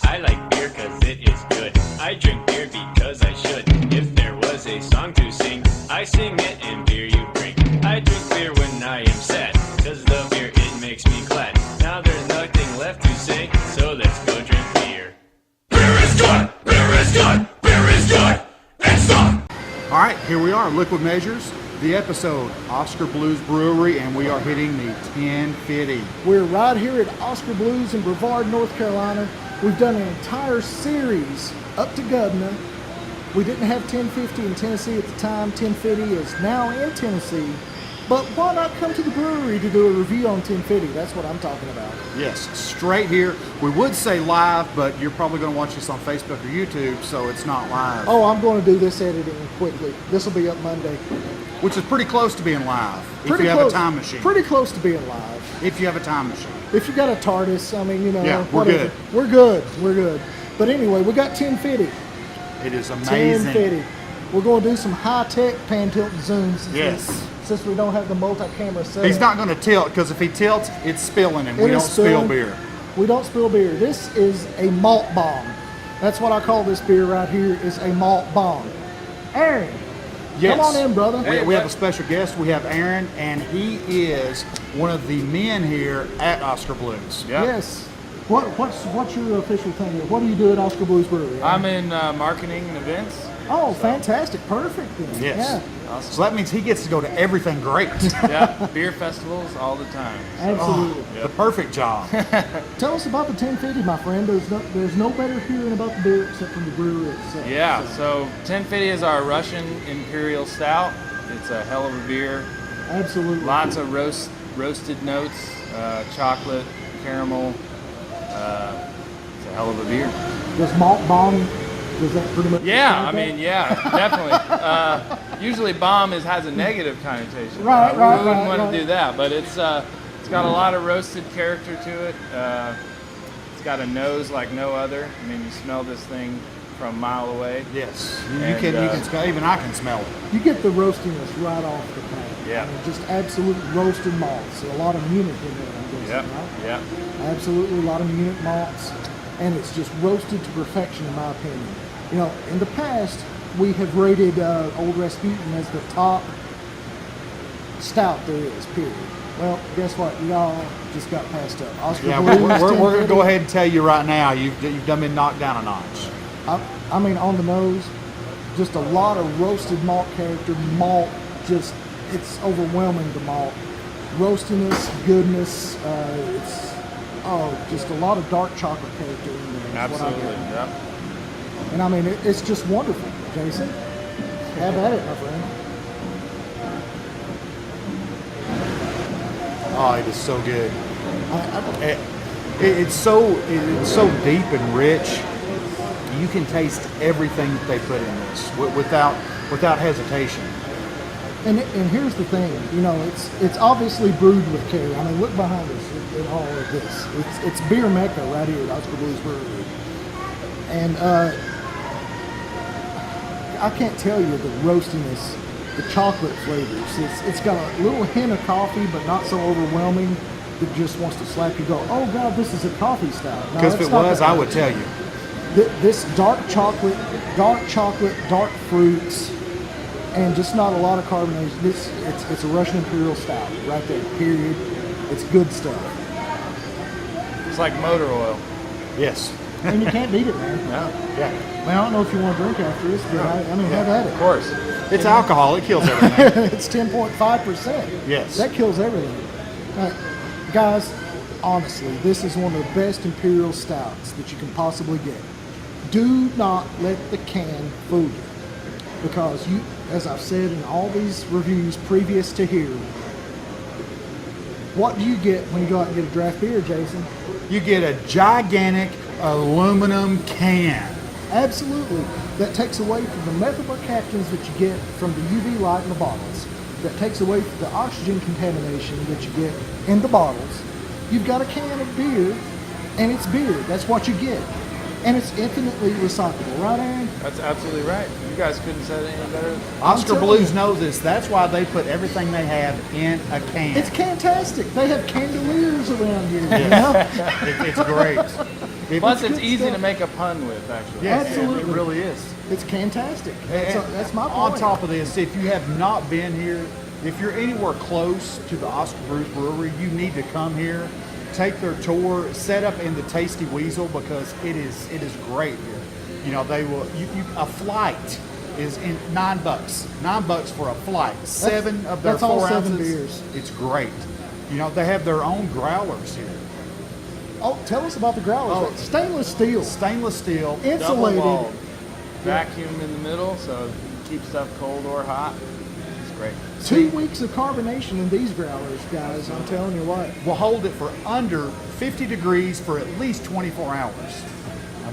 I like beer cause it is good. I drink beer because I should. If there was a song to sing, I sing it and beer you bring. I drink beer when I am sad, cause the beer it makes me glad. Now there's nothing left to say, so let's go drink beer. Beer is good! Beer is good! Beer is good! And stop! All right, here we are, Liquid Measures, the episode, Oskar Blues Brewery, and we are hitting the 1050. We're right here at Oskar Blues in Brevard, North Carolina. We've done an entire series up to Governor. We didn't have 1050 in Tennessee at the time. 1050 is now in Tennessee. But why not come to the brewery to do a review on 1050? That's what I'm talking about. Yes, straight here. We would say live, but you're probably going to watch this on Facebook or YouTube, so it's not live. Oh, I'm going to do this editing quickly. This will be up Monday. Which is pretty close to being live, if Pretty you have close- a time machine. Pretty close to being live. If you have a time machine. If you got a TARDIS, I mean, you know, Yeah, we're whatever. good. We're good. We're good. But anyway, we got 1050. It is amazing. 1050. We're going to do some high-tech pan tilt and zooms. Yes. Since we don't have the multi-camera set. He's not going to tilt, because if he tilts, it's spilling, and we don't spill beer. We don't spill beer. This is a malt bomb. That's what I call this beer right here, is a malt bomb. Aaron, Yes. come on in, brother. We have a special guest. We have Aaron, and he is one of the men here at Oskar Blues. Yes. What's your official thing here? What do you do at Oskar Blues Brewery? I'm in marketing and events. Oh, fantastic. Perfect then. Yes. Yeah. Awesome. So that means he gets to go to everything great. Yeah, beer festivals all the time. Absolutely. The perfect job. Tell us about the 1050, my friend. There's no better hearing about the beer except from the brewery itself. Yeah, so 1050 is our Russian Imperial Stout. It's a hell of a beer. Absolutely. Lots of roasted notes, chocolate, caramel. It's a hell of a beer. Does malt bomb, does that pretty much Yeah, I describe mean, that? yeah, definitely. Usually bomb has a negative connotation. Right, We right, wouldn't right, want right. to do that, but it's got a lot of roasted character to it. It's got a nose like no other. I mean, you smell this thing from a mile away. Yes. You And, can smell, even I can smell it. You get the roastiness right off the pan. Yeah. I mean, just absolute roasted malts. So a lot of Munich in there, I'm guessing, Yep, right? yeah. Absolutely, a lot of Munich malts. And it's just roasted to perfection, in my opinion. You know, in the past, we have rated Old Rasputin as the top stout there is, period. Well, guess what? Y'all just got passed up. Oskar Yeah, Blues, we're going to 1050. go ahead and tell you right now, you've done been knocked down a notch. I mean, on the nose, just a lot of roasted malt character. Malt, just, it's overwhelming, the malt. Roastiness, goodness, just a lot of dark chocolate character in there. is what I Absolutely. get. Yeah. And I mean, it's just wonderful, Jason. Have at it, my friend. Oh, it is so good. I, It's so deep and rich. You can taste everything that they put in this without hesitation. and here's the thing, you know, it's obviously brewed with care. I mean, look behind us at all of this. It's beer mecca right here at Oskar Blues Brewery. And I can't tell you the roastiness, the chocolate flavors. It's got a little hint of coffee, but not so overwhelming that just wants to slap you. Go, oh God, this is a coffee stout. No, Because if it's it not was, that I way. would tell you. This dark chocolate, dark fruits, and just not a lot of carbonation. It's a Russian Imperial Stout right there. Period. It's good stuff, It's like motor oil. Yes. and you can't beat it, man. No, Yeah. Man, I don't know if you want to drink after this, but I mean, have at of it. course. It's alcohol. It kills everything. It's 10.5%. Yes. That kills everything. Guys, honestly, this is one of the best Imperial Stouts that you can possibly get. Do not let the can fool you. Because you, as I've said in all these reviews previous to here, what do you get when you go out and get a draft beer, Jason? You get a gigantic aluminum can. Absolutely. That takes away from the methylmer captions that you get from the UV light in the bottles. That takes away from the oxygen contamination that you get in the bottles. You've got a can of beer, and it's beer. That's what you get. And it's infinitely recyclable, right, Aaron? That's absolutely right. You guys couldn't say it any better. Oskar telling Blues you. knows this. That's why they put everything they have in a can. It's fantastic. They have candeliers around here, you know? It's great. Plus, It's it's good easy stuff. to make a pun with, actually. Yes, Absolutely. it really is. It's fantastic. And That's my point. on top of this, if you have not been here, if you're anywhere close to the Oskar Blues Brewery, you need to come here, take their tour, set up in the Tasty Weasel because it is great here. You know, they will. A flight is in $9. $9 for a flight. Seven of their that's all 4 7 ounces. beers. It's great. You know, they have their own growlers here. Oh, tell us about the growlers. Oh. Stainless steel, Stainless steel. insulated. Double-walled. Vacuum in the middle, so keep stuff cold or hot. It's great. 2 weeks of carbonation in these growlers, guys. I'm telling you what. Will hold it for under 50 degrees for at least 24 hours.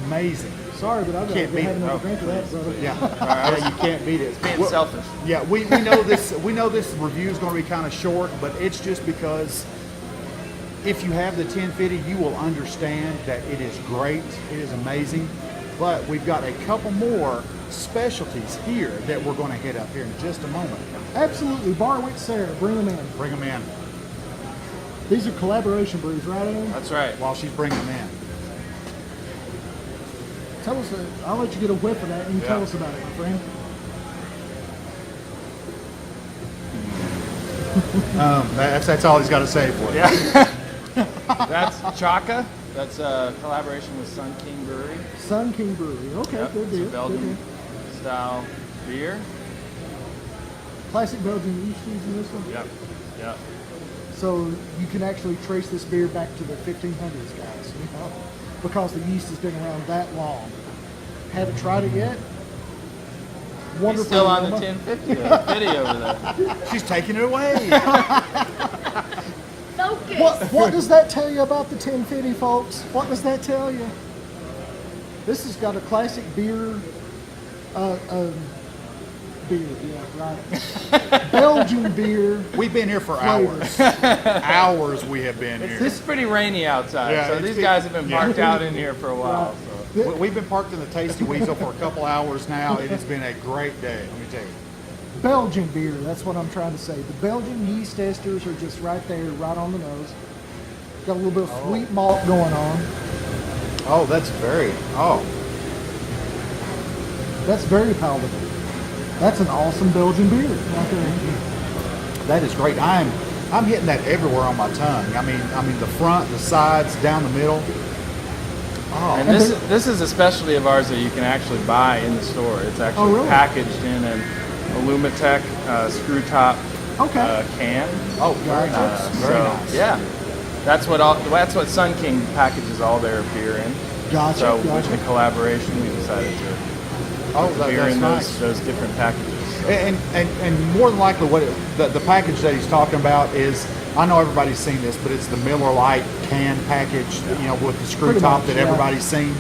Amazing. Sorry, but I've got to Can't beat have it. another Oh, drink of that, brother. Yeah, you can't beat it. Being Well, selfish. Yeah, we know this. We know this review is going to be kind of short, but it's just because if you have the 1050, you will understand that it is great. It is amazing. But we've got a couple more specialties here that we're going to hit up here in just a moment. Absolutely. Barwick Sarah, bring them in. Bring them in These are collaboration brews, right, Aaron? That's right. while she's bringing them in. Tell us, I'll let you get a whiff of that and you Yeah. tell us about it, my friend. That's all he's got to say for it. Yeah. That's Chaka. That's a collaboration with Sun King Brewery. Sun King Brewery. Okay, Yep, good it's a deal. Good Belgian deal. style beer. Classic Belgian yeast cheese in this one. Yep. Yep. So you can actually trace this beer back to the 1500s, guys. You know, because the yeast has been around that long. Haven't tried it yet? He's Wonderful. still on the aroma. 1050 Fidy over there. She's taking it away. Focus. What does that tell you about the 1050, folks? What does that tell you? This has got a classic beer, yeah, right. Belgian beer. We've been here for Flavors. hours. Hours we have been here. It's pretty rainy outside, Yeah, so it's these been- guys have been yeah. parked out in here for a while. So. We've been parked in the Tasty Weasel for a couple hours now. It has been a great day, let me tell you. Belgian beer, that's what I'm trying to say. The Belgian yeast esters are just right there, right on the nose. Got a little bit of sweet malt going on. That's very palatable. That's an awesome Belgian beer right there. that is great. I'm hitting that everywhere on my tongue. I mean the front, the sides, down the middle. And this is a specialty of ours that you can actually buy in the store. It's actually really? packaged in an Alumitech screw top Okay. can. Oh, very nice. Very So, nice. Yeah, that's what Sun King packages all their beer in. Gotcha, So with gotcha. the collaboration, we decided to put beer that's in nice. those different packages. So. And more than likely, what the package that he's talking about is, I know everybody's seen this, but it's the Miller Lite can package, you know, with the screw Pretty top much, that yeah. everybody's seen.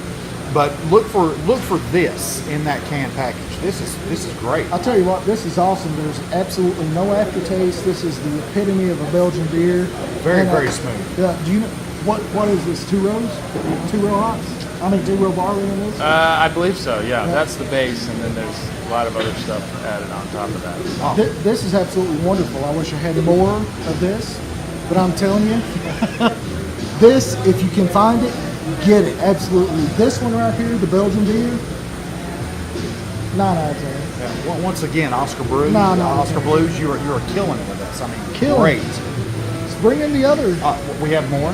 But look for this in that can package. This is great. I'll tell you what, this is awesome. There's absolutely no aftertaste. This is the epitome of a Belgian beer. Very, And, very smooth. Do you know what is this? 2 rows? 2 row hops? 2 row barley in this? I believe so. Yeah, that's the base, and then there's a lot of other stuff added on top of that. This is absolutely wonderful. I wish I had more of this, but I'm telling you, this, if you can find it, get it. Absolutely. This one right here, the Belgian beer, 9 out of 10. Yeah. Once again, Oskar Blues. No. Oskar Blues, you are killing it with this. I mean, Killing great. it. Let's bring in the other. We have more.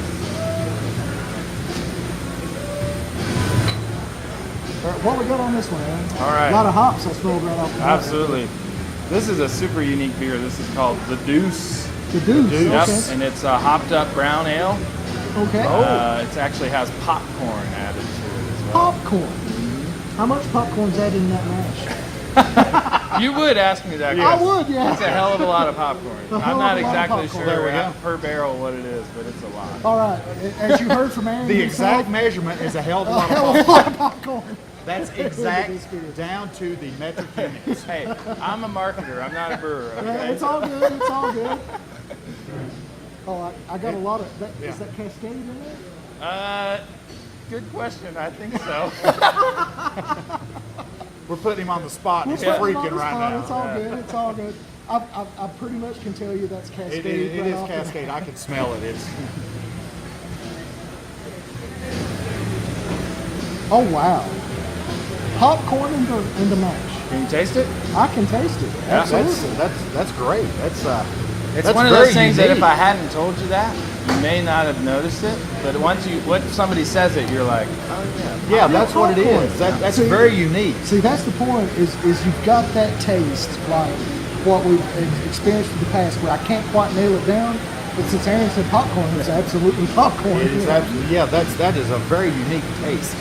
What we got on this one, Aaron? All right. A lot of hops I smelled right off the bat. Absolutely. This is a super unique beer. This is called the Deuce. The Deuce. Yep, Okay. and it's a hopped up brown ale. Okay. It actually has popcorn added to it as well. Popcorn. How much popcorn's added in that mash? You would ask me that I question. would, yeah. It's a hell of a lot of popcorn. A hell I'm of not a lot of exactly popcorn. There we sure go. per barrel what it is, but it's a lot. All right. As you heard from Aaron, The himself, exact measurement is a hell of a a lot of hell popcorn. of a lot of popcorn. That's exact down to the metric units. Hey, I'm a marketer. I'm not a brewer. Yeah, Okay? it's all good. It's all good. Oh, I got a lot of that. Yeah. Is that Cascade in there? Good question. I think so. We're putting him on the spot. He's We're putting it on freaking the right spot. now. It's all good. It's all good. I pretty much can tell you that's Cascade. It right is off the- Cascade. I can smell it. It's Oh wow. Popcorn in the mash. Can you taste it? I can taste it. Yeah. Absolutely. That's great. It's That's one of those very things that if unique. I hadn't told you that, you may not have noticed it. But once somebody says it, you're like, oh yeah. Yeah, that's what it popcorn. is. That's See- very unique. See, that's the point. Is you've got that taste like what we've experienced in the past, where I can't quite nail it down. But since Aaron said popcorn, it's absolutely popcorn. It is absolutely, yeah, that is a very unique taste.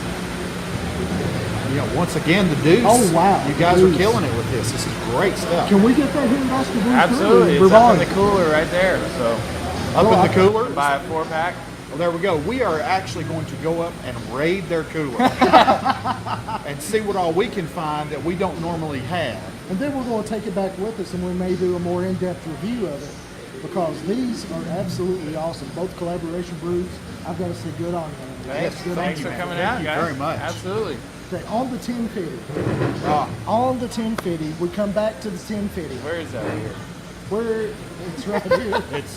You know, once again, the Deuce. Oh, wow. You guys Deuce. are killing it with this. This is great stuff. Can we get that here in Oskar Blues? Absolutely. It's up in the cooler right there. So Up in the cooler? buy a 4-pack. Well, there we go. We are actually going to go up and raid their cooler and see what all we can find that we don't normally have. And then we're going to take it back with us, and we may do a more in-depth review of it, because these are absolutely awesome. Both collaboration brews. I've got to say, good on them. Thanks. Yes, Thanks you, for man. coming Thank out, you guys. very much. Absolutely. Okay, on the 1050. Ah, On the 1050, we come back to the 1050. Where is that here? Where it's right here. it's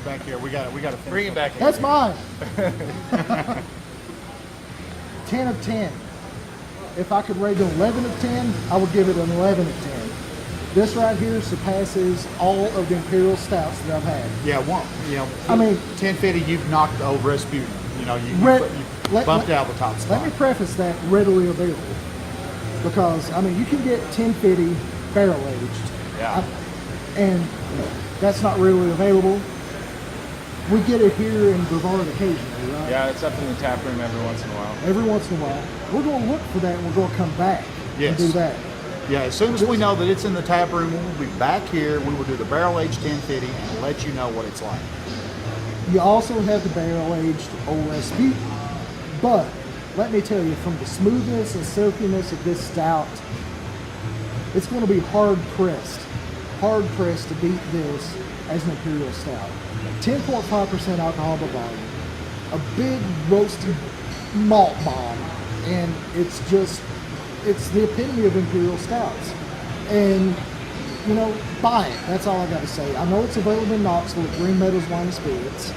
back here. We got to Bring it back in. That's mine. 10 of 10. If I could rate it 11 of 10, I would give it an 11 of 10. This right here surpasses all of the Imperial Stouts that I've had. Yeah, one. You know, I mean- 1050. You've knocked over Rasputin. You know, you Let- bumped let- out the top Let spot. me preface that readily available, because I mean you can get 1050 barrel aged, Yeah. and that's not readily available. We get it here in Brevard occasionally, right? Yeah, it's up in the tap room every once in a while. Every once in a while, we're going to look for that, and we're going to come back Yes. and do that. Yeah, as soon as we know that it's in the tap room, we'll be back here. We will do the barrel aged 1050 and let you know what it's like. You also have the barrel aged Old Rasputin, but let me tell you, from the smoothness and silkiness of this stout, it's going to be hard pressed to beat this as an Imperial Stout. 10.5% alcohol by volume, a big roasted malt bomb, and it's the epitome of Imperial Stouts. And you know, buy it. That's all I got to say. I know it's available in Knoxville at Green Meadows Wine and Spirits.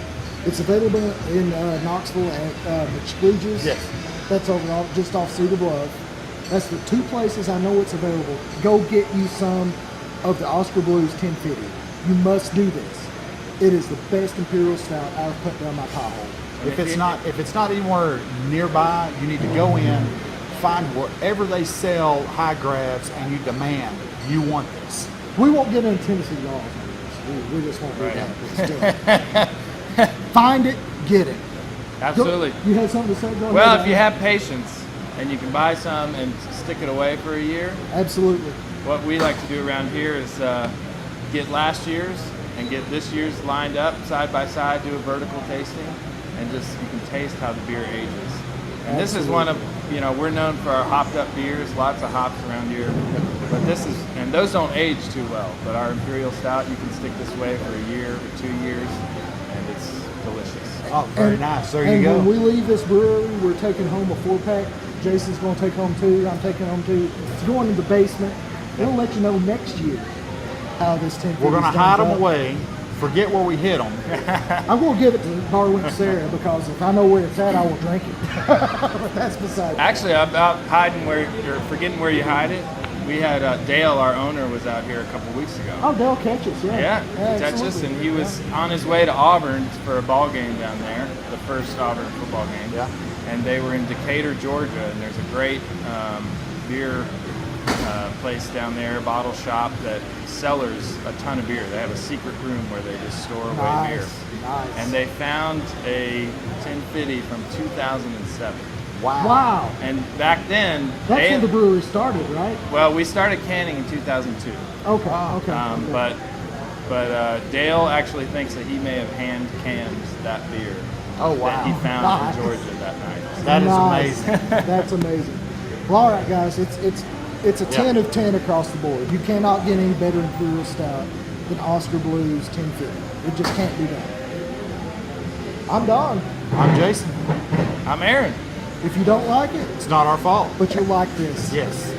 It's available in Knoxville at McScrooge's. Yes. That's over just off Cedar Bluff. That's the two places I know it's available. Go get you some of the Oskar Blues 1050. You must do this. It is the best Imperial Stout I've put down my pie hole. If it's not anywhere nearby, you need to go in, find wherever they sell high grabs, and you demand you want this. We won't get into Tennessee laws on this. We just won't do Right. that. But still. Find it, get it. Absolutely. You had something to say? Go Well, ahead, if you Adam. have patience and you can buy some and stick it away for a year, Absolutely. what we like to do around here is get last year's and get this year's lined up side by side, do a vertical tasting, and just you can taste how the beer ages. And this is one of, you know, we're known for our hopped up beers, lots of hops around here. But this is, and those don't age too well. But our Imperial Stout, you can stick this way for a year or 2 years, and it's delicious. Oh, very nice. There you and go. when we leave this brewery, we're taking home a 4-pack. Jason's going to take home 2. I'm taking home 2. It's going in the basement. We'll let you know next year how this 1050 We're going to hide them away, forget where we hid them. I'm going to give it to Darwin Sarah, because if I know where it's at, I will drink it. But that's beside the Actually, about hiding where, or forgetting where you hide it, we had Dale, our owner, was out here a couple weeks ago. Oh, they'll catch us, yeah. Yeah, he touched us, absolutely. and he was on his way to Auburn for a ball game down there, the first Auburn football game. Yeah. And they were in Decatur, Georgia, and there's a great beer place down there, bottle shop, that cellars a ton of beer. They have a secret room where they just store away beer. Nice. And they found a 1050 from 2007. Wow. And back then, That's they when the brewery started, right? well, we started canning in 2002. Okay, okay. Um, okay. But Dale actually thinks that he may have hand canned that beer Oh, that he wow. found Nice. in Georgia that night. That is Nice. amazing. That's amazing. Well, all right, guys, it's a 10 of 10 across the board. You cannot get any better Imperial Stout than Oskar Blues 1050. It just can't be done. I'm Don. I'm Jason. I'm Aaron. If you don't like it, It's not our fault. but you'll like this. Yes.